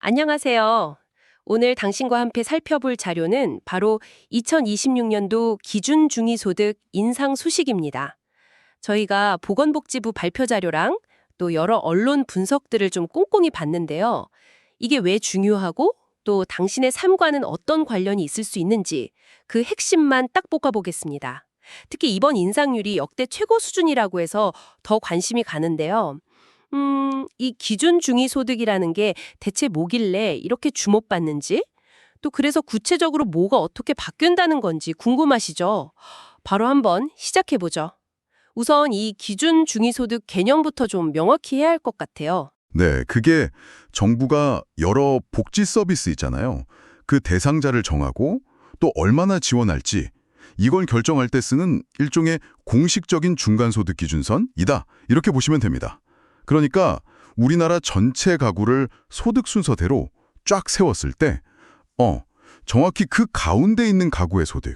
안녕하세요. 오늘 당신과 함께 살펴볼 자료는 바로 2026년도 기준 중위소득 인상 수식입니다. 저희가 보건복지부 발표 자료랑 또 여러 언론 분석들을 좀 꼼꼼히 봤는데요. 이게 왜 중요하고 또 당신의 삶과는 어떤 관련이 있을 수 있는지 그 핵심만 딱 볶아보겠습니다. 특히 이번 인상률이 역대 최고 수준이라고 해서 더 관심이 가는데요. 이 기준 중위소득이라는 게 대체 뭐길래 이렇게 주목받는지? 또 그래서 구체적으로 뭐가 어떻게 바뀐다는 건지 궁금하시죠? 바로 한번 시작해보죠. 우선 이 기준 중위소득 개념부터 좀 명확히 해야 할 것 같아요. 네, 그게 정부가 여러 복지 서비스 있잖아요. 그 대상자를 정하고 또 얼마나 지원할지 이걸 결정할 때 쓰는 일종의 공식적인 중간소득 기준선이다. 이렇게 보시면 됩니다. 그러니까 우리나라 전체 가구를 소득 순서대로 쫙 세웠을 때 정확히 그 가운데 있는 가구의 소득,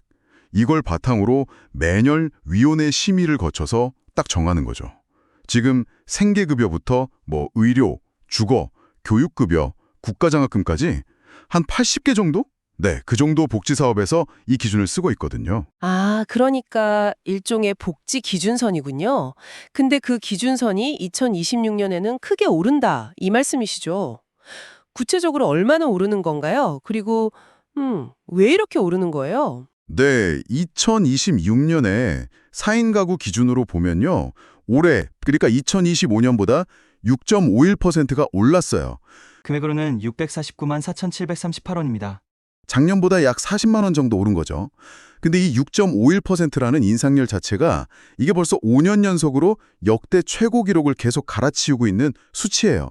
이걸 바탕으로 매년 위원회 심의를 거쳐서 딱 정하는 거죠. 지금 생계급여부터 의료, 주거, 교육급여, 국가장학금까지 한 80개 정도? 네, 그 정도 복지사업에서 이 기준을 쓰고 있거든요. 아, 그러니까 일종의 복지 기준선이군요. 근데 그 기준선이 2026년에는 크게 오른다, 이 말씀이시죠? 구체적으로 얼마나 오르는 건가요? 그리고 왜 이렇게 오르는 거예요? 네, 2026년에 4인 가구 기준으로 보면요. 올해, 그러니까 2025년보다 6.51%가 올랐어요. 금액으로는 649만 4,738원입니다. 작년보다 약 40만 원 정도 오른 거죠. 근데 이 6.51%라는 인상률 자체가 이게 벌써 5년 연속으로 역대 최고 기록을 계속 갈아치우고 있는 수치예요.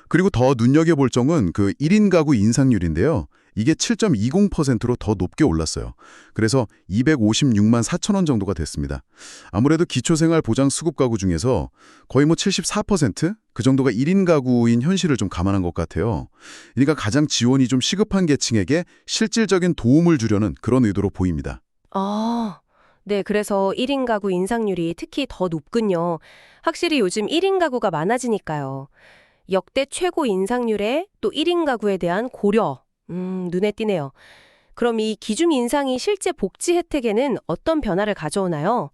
그리고 더 눈여겨볼 점은 그 1인 가구 인상률인데요. 이게 7.20%로 더 높게 올랐어요. 그래서 256만 4천 원 정도가 됐습니다. 아무래도 기초생활보장수급 가구 중에서 거의 74%? 그 정도가 1인 가구인 현실을 좀 감안한 것 같아요. 그러니까 가장 지원이 좀 시급한 계층에게 실질적인 도움을 주려는 그런 의도로 보입니다. 아, 네, 그래서 1인 가구 인상률이 특히 더 높군요. 확실히 요즘 1인 가구가 많아지니까요. 역대 최고 인상률에 또 1인 가구에 대한 고려, 눈에 띄네요. 그럼 이 기준 인상이 실제 복지 혜택에는 어떤 변화를 가져오나요?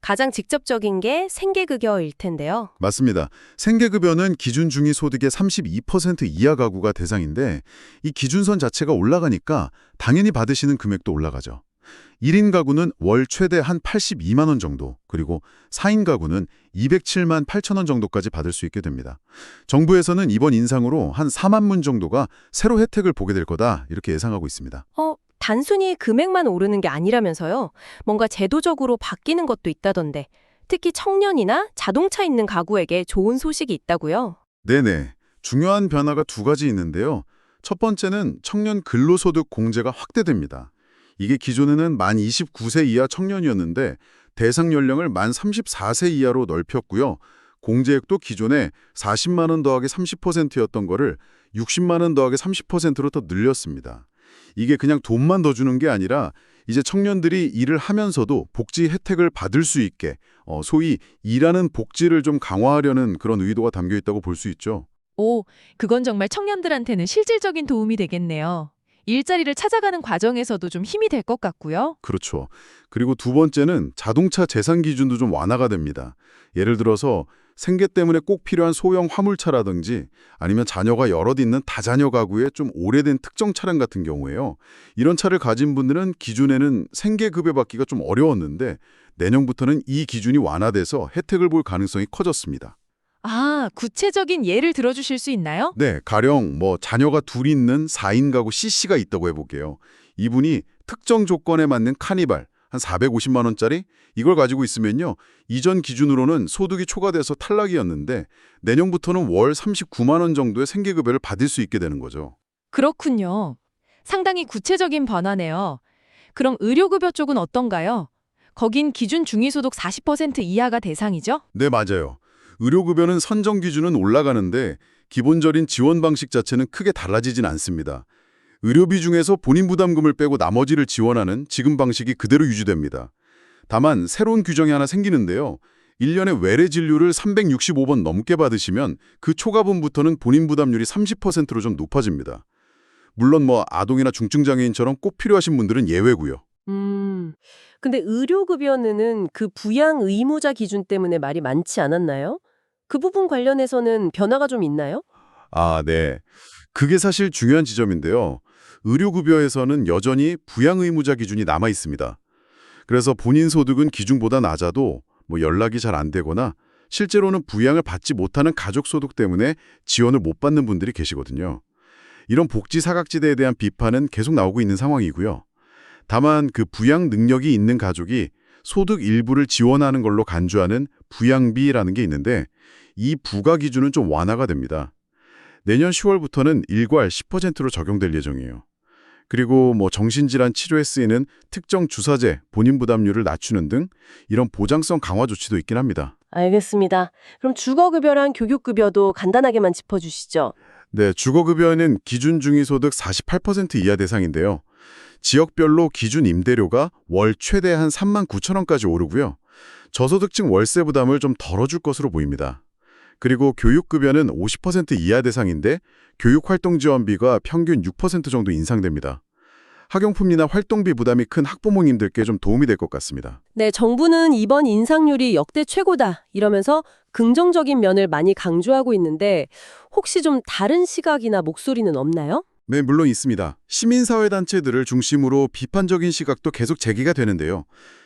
가장 직접적인 게 생계급여일 텐데요. 맞습니다. 생계급여는 기준 중위소득의 32% 이하 가구가 대상인데 이 기준선 자체가 올라가니까 당연히 받으시는 금액도 올라가죠. 1인 가구는 월 최대 한 82만 원 정도, 그리고 4인 가구는 207만 8천 원 정도까지 받을 수 있게 됩니다. 정부에서는 이번 인상으로 한 4만 문 정도가 새로 혜택을 보게 될 거다 이렇게 예상하고 있습니다. 단순히 금액만 오르는 게 아니라면서요. 뭔가 제도적으로 바뀌는 것도 있다던데. 특히 청년이나 자동차 있는 가구에게 좋은 소식이 있다고요? 네네. 중요한 변화가 두 가지 있는데요. 첫 번째는 청년 근로소득 공제가 확대됩니다. 이게 기존에는 만 29세 이하 청년이었는데 대상 연령을 만 34세 이하로 넓혔고요. 공제액도 기존에 40만 원 더하기 30%였던 거를 60만 원 더하기 30%로 더 늘렸습니다. 이게 그냥 돈만 더 주는 게 아니라 이제 청년들이 일을 하면서도 복지 혜택을 받을 수 있게 소위 일하는 복지를 좀 강화하려는 그런 의도가 담겨 있다고 볼 수 있죠. 오, 그건 정말 청년들한테는 실질적인 도움이 되겠네요. 일자리를 찾아가는 과정에서도 좀 힘이 될 것 같고요. 그렇죠. 그리고 두 번째는 자동차 재산 기준도 좀 완화가 됩니다. 예를 들어서 생계 때문에 꼭 필요한 소형 화물차라든지 아니면 자녀가 여럿 있는 다자녀 가구에 좀 오래된 특정 차량 같은 경우에요. 이런 차를 가진 분들은 기존에는 생계급여 받기가 좀 어려웠는데 내년부터는 이 기준이 완화돼서 혜택을 볼 가능성이 커졌습니다. 아, 구체적인 예를 들어주실 수 있나요? 네, 가령 자녀가 둘 있는 4인 가구 C씨가 있다고 해볼게요. 이분이 특정 조건에 맞는 카니발 한 450만 원짜리 이걸 가지고 있으면요. 이전 기준으로는 소득이 초과돼서 탈락이었는데 내년부터는 월 39만 원 정도의 생계급여를 받을 수 있게 되는 거죠. 그렇군요. 상당히 구체적인 변화네요. 그럼 의료급여 쪽은 어떤가요? 거긴 기준 중위소득 40% 이하가 대상이죠? 네, 맞아요. 의료급여는 선정 기준은 올라가는데 기본적인 지원 방식 자체는 크게 달라지진 않습니다. 의료비 중에서 본인 부담금을 빼고 나머지를 지원하는 지금 방식이 그대로 유지됩니다. 다만 새로운 규정이 하나 생기는데요. 1년에 외래 진료를 365번 넘게 받으시면 그 초과분부터는 본인 부담률이 30%로 좀 높아집니다. 물론 아동이나 중증장애인처럼 꼭 필요하신 분들은 예외고요. 근데 의료급여는 그 부양 의무자 기준 때문에 말이 많지 않았나요? 그 부분 관련해서는 변화가 좀 있나요? 아, 네. 그게 사실 중요한 지점인데요. 의료급여에서는 여전히 부양 의무자 기준이 남아 있습니다. 그래서 본인 소득은 기준보다 낮아도 연락이 잘 안 되거나 실제로는 부양을 받지 못하는 가족 소득 때문에 지원을 못 받는 분들이 계시거든요. 이런 복지 사각지대에 대한 비판은 계속 나오고 있는 상황이고요. 다만 그 부양 능력이 있는 가족이 소득 일부를 지원하는 걸로 간주하는 부양비라는 게 있는데 이 부과 기준은 좀 완화가 됩니다. 내년 10월부터는 일괄 10%로 적용될 예정이에요. 그리고 정신질환 치료에 쓰이는 특정 주사제 본인 부담률을 낮추는 등 이런 보장성 강화 조치도 있긴 합니다. 알겠습니다. 그럼 주거급여랑 교육급여도 간단하게만 짚어주시죠. 네, 주거급여는 기준 중위소득 48% 이하 대상인데요. 지역별로 기준 임대료가 월 최대 한 39,000원까지 오르고요. 저소득층 월세 부담을 좀 덜어줄 것으로 보입니다. 그리고 교육급여는 50% 이하 대상인데 교육활동 지원비가 평균 6% 정도 인상됩니다. 학용품이나 활동비 부담이 큰 학부모님들께 좀 도움이 될 것 같습니다. 네, 정부는 이번 인상률이 역대 최고다 이러면서 긍정적인 면을 많이 강조하고 있는데 혹시 좀 다른 시각이나 목소리는 없나요? 네, 물론 있습니다. 시민사회단체들을 중심으로 비판적인 시각도 계속 제기가 되는데요.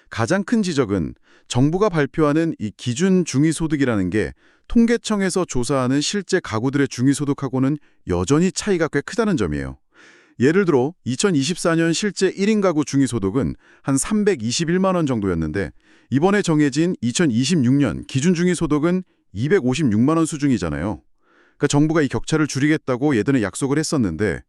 가장 큰 지적은 정부가 발표하는 이 기준 중위소득이라는 게 통계청에서 조사하는 실제 가구들의 중위소득하고는 여전히 차이가 꽤 크다는 점이에요. 예를 들어 2024년 실제 1인 가구 중위소득은 한 321만 원 정도였는데 이번에 정해진 2026년 기준 중위소득은 256만 원 수준이잖아요. 그러니까 정부가 이 격차를 줄이겠다고 예전에 약속을 했었는데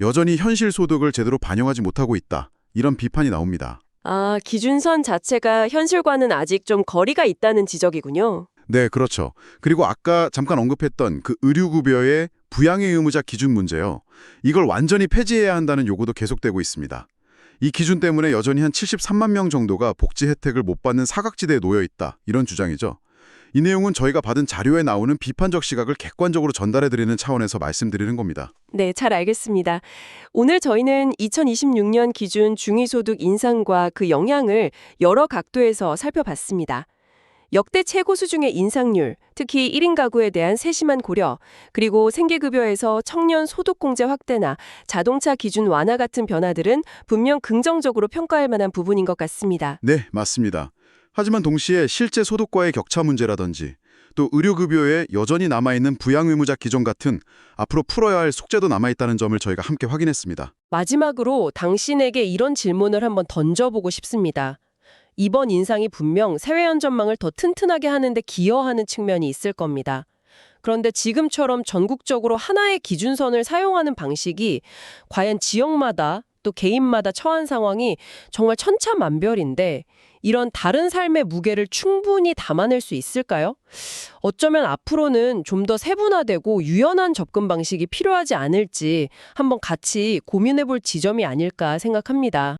여전히 현실 소득을 제대로 반영하지 못하고 있다. 이런 비판이 나옵니다. 아, 기준선 자체가 현실과는 아직 좀 거리가 있다는 지적이군요. 네, 그렇죠. 그리고 아까 잠깐 언급했던 그 의료급여의 부양의 의무자 기준 문제요. 이걸 완전히 폐지해야 한다는 요구도 계속되고 있습니다. 이 기준 때문에 여전히 한 73만 명 정도가 복지 혜택을 못 받는 사각지대에 놓여 있다. 이런 주장이죠. 이 내용은 저희가 받은 자료에 나오는 비판적 시각을 객관적으로 전달해드리는 차원에서 말씀드리는 겁니다. 네, 잘 알겠습니다. 오늘 저희는 2026년 기준 중위소득 인상과 그 영향을 여러 각도에서 살펴봤습니다. 역대 최고 수준의 인상률, 특히 1인 가구에 대한 세심한 고려, 그리고 생계급여에서 청년 소득공제 확대나 자동차 기준 완화 같은 변화들은 분명 긍정적으로 평가할 만한 부분인 것 같습니다. 네, 맞습니다. 하지만 동시에 실제 소득과의 격차 문제라든지 또 의료급여에 여전히 남아있는 부양의무자 기준 같은 앞으로 풀어야 할 숙제도 남아있다는 점을 저희가 함께 확인했습니다. 마지막으로 당신에게 이런 질문을 한번 던져보고 싶습니다. 이번 인상이 분명 사회연 전망을 더 튼튼하게 하는 데 기여하는 측면이 있을 겁니다. 그런데 지금처럼 전국적으로 하나의 기준선을 사용하는 방식이 과연 지역마다 또 개인마다 처한 상황이 정말 천차만별인데 이런 다른 삶의 무게를 충분히 담아낼 수 있을까요? 어쩌면 앞으로는 좀 더 세분화되고 유연한 접근 방식이 필요하지 않을지 한번 같이 고민해 볼 지점이 아닐까 생각합니다.